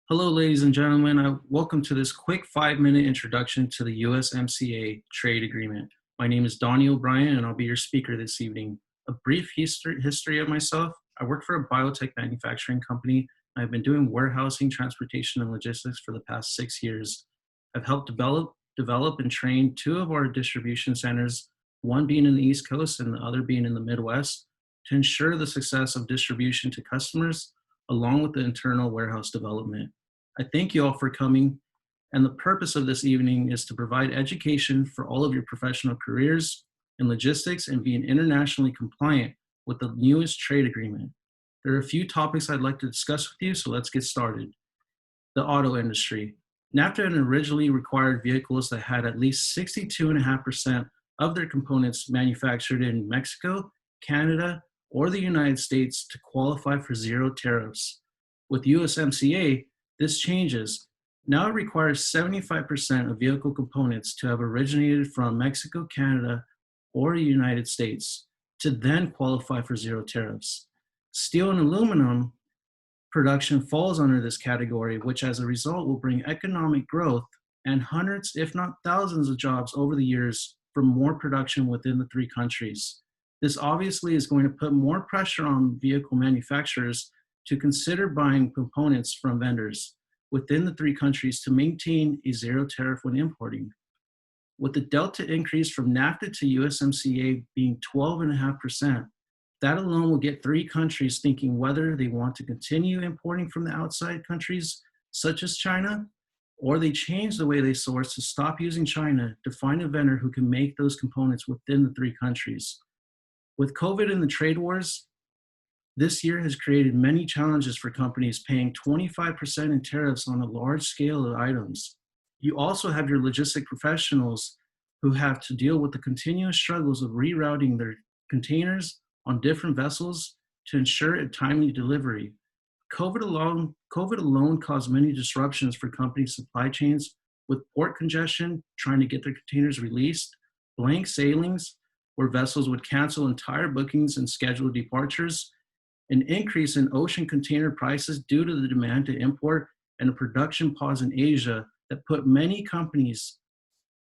Hello, ladies and gentlemen. Welcome to this quick 5-minute introduction to the USMCA trade agreement. My name is Donnie O'Brien, and I'll be your speaker this evening. A brief history of myself. I work for a biotech manufacturing company. I've been doing warehousing, transportation, and logistics for the past 6 years. I've helped develop and train two of our distribution centers, one being in the East Coast and the other being in the Midwest, to ensure the success of distribution to customers, along with the internal warehouse development. I thank you all for coming, and the purpose of this evening is to provide education for all of your professional careers in logistics and being internationally compliant with the newest trade agreement. There are a few topics I'd like to discuss with you, so let's get started. The auto industry. NAFTA had originally required vehicles that had at least 62.5% of their components manufactured in Mexico, Canada, or the United States to qualify for zero tariffs. With USMCA, this changes. Now it requires 75% of vehicle components to have originated from Mexico, Canada, or the United States to then qualify for zero tariffs. Steel and aluminum production falls under this category, which as a result will bring economic growth and hundreds, if not thousands of jobs over the years from more production within the three countries. This obviously is going to put more pressure on vehicle manufacturers to consider buying components from vendors within the three countries to maintain a zero tariff when importing. With the delta increase from NAFTA to USMCA being 12.5%, that alone will get three countries thinking whether they want to continue importing from the outside countries, such as China, or they change the way they source to stop using China to find a vendor who can make those components within the three countries. With COVID and the trade wars, this year has created many challenges for companies paying 25% in tariffs on a large scale of items. You also have your logistic professionals who have to deal with the continuous struggles of rerouting their containers on different vessels to ensure a timely delivery. COVID alone caused many disruptions for companies' supply chains, with port congestion trying to get their containers released, blank sailings, where vessels would cancel entire bookings and scheduled departures, an increase in ocean container prices due to the demand to import, and a production pause in Asia that put many companies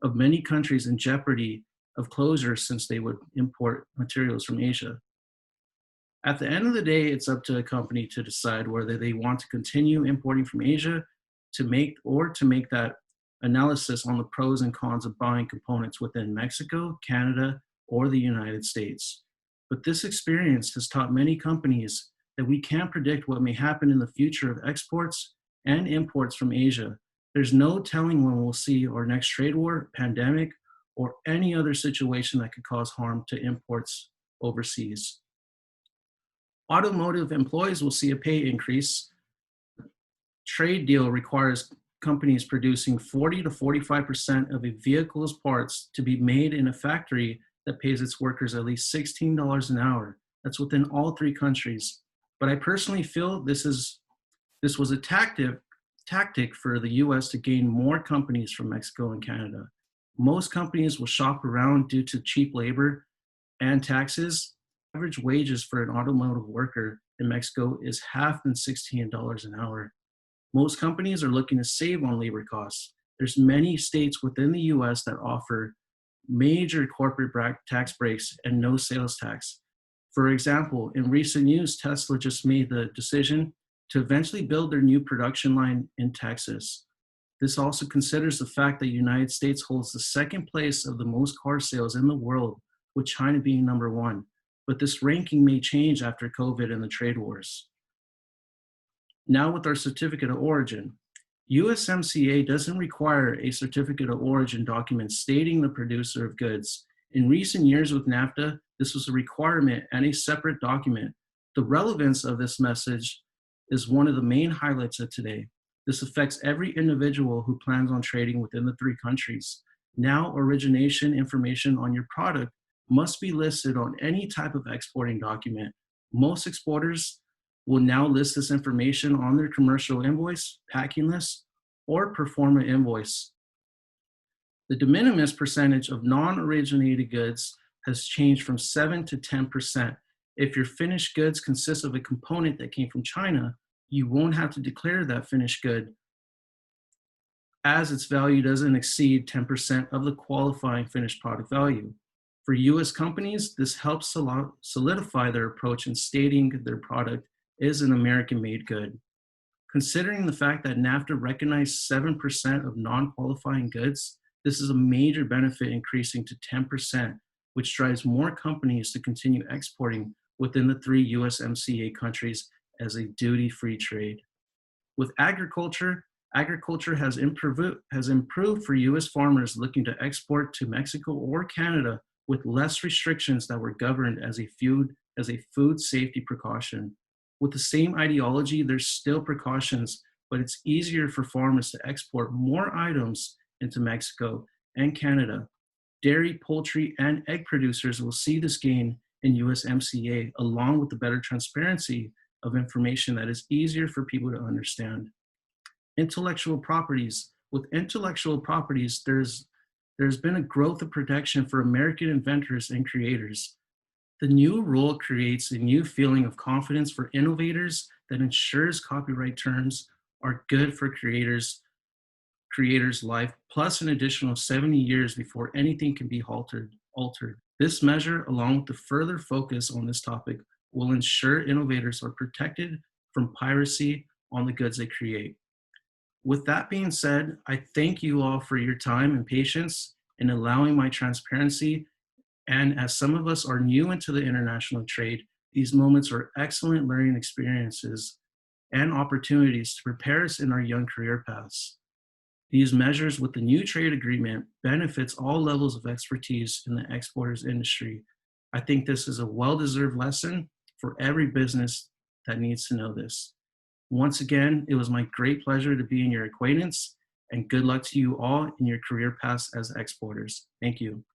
of many countries in jeopardy of closure since they would import materials from Asia. At the end of the day, it's up to a company to decide whether they want to continue importing from Asia to make that analysis on the pros and cons of buying components within Mexico, Canada, or the United States. But this experience has taught many companies that we can't predict what may happen in the future of exports and imports from Asia. There's no telling when we'll see our next trade war, pandemic, or any other situation that could cause harm to imports overseas. Automotive employees will see a pay increase. Trade deal requires companies producing 40 to 45% of a vehicle's parts to be made in a factory that pays its workers at least $16 an hour. That's within all three countries. But I personally feel this was a tactic for the US to gain more companies from Mexico and Canada. Most companies will shop around due to cheap labor and taxes. Average wages for an automotive worker in Mexico is half than $16 an hour. Most companies are looking to save on labor costs. There's many states within the US that offer major corporate tax breaks and no sales tax. For example, in recent news, Tesla just made the decision to eventually build their new production line in Texas. This also considers the fact that the United States holds the second place of the most car sales in the world, with China being number one. But this ranking may change after COVID and the trade wars. Now with our certificate of origin. USMCA doesn't require a certificate of origin document stating the producer of goods. In recent years with NAFTA, this was a requirement and a separate document. The relevance of this message is one of the main highlights of today. This affects every individual who plans on trading within the three countries. Now, origination information on your product must be listed on any type of exporting document. Most exporters will now list this information on their commercial invoice, packing list, or pro forma invoice. The de minimis percentage of non-originated goods has changed from 7 to 10%. If your finished goods consist of a component that came from China, you won't have to declare that finished good as its value doesn't exceed 10% of the qualifying finished product value. For US companies, this helps solidify their approach in stating their product is an American made good. Considering the fact that NAFTA recognized 7% of non-qualifying goods, this is a major benefit increasing to 10%, which drives more companies to continue exporting within the 3 USMCA countries as a duty-free trade. With agriculture, agriculture has improved for US farmers looking to export to Mexico or Canada with less restrictions that were governed as a food safety precaution. With the same ideology, there's still precautions, but it's easier for farmers to export more items into Mexico and Canada. Dairy, poultry, and egg producers will see this gain in USMCA, along with the better transparency of information that is easier for people to understand. Intellectual properties. With intellectual properties, there's been a growth of protection for American inventors and creators. The new rule creates a new feeling of confidence for innovators that ensures copyright terms are good for creators' life, plus an additional 70 years before anything can be altered. This measure, along with the further focus on this topic, will ensure innovators are protected from piracy on the goods they create. With that being said, I thank you all for your time and patience in allowing my transparency. And as some of us are new into the international trade, these moments are excellent learning experiences and opportunities to prepare us in our young career paths. These measures with the new trade agreement benefits all levels of expertise in the exporters industry. I think this is a well-deserved lesson for every business that needs to know this. Once again, it was my great pleasure to be in your acquaintance, and good luck to you all in your career paths as exporters. Thank you.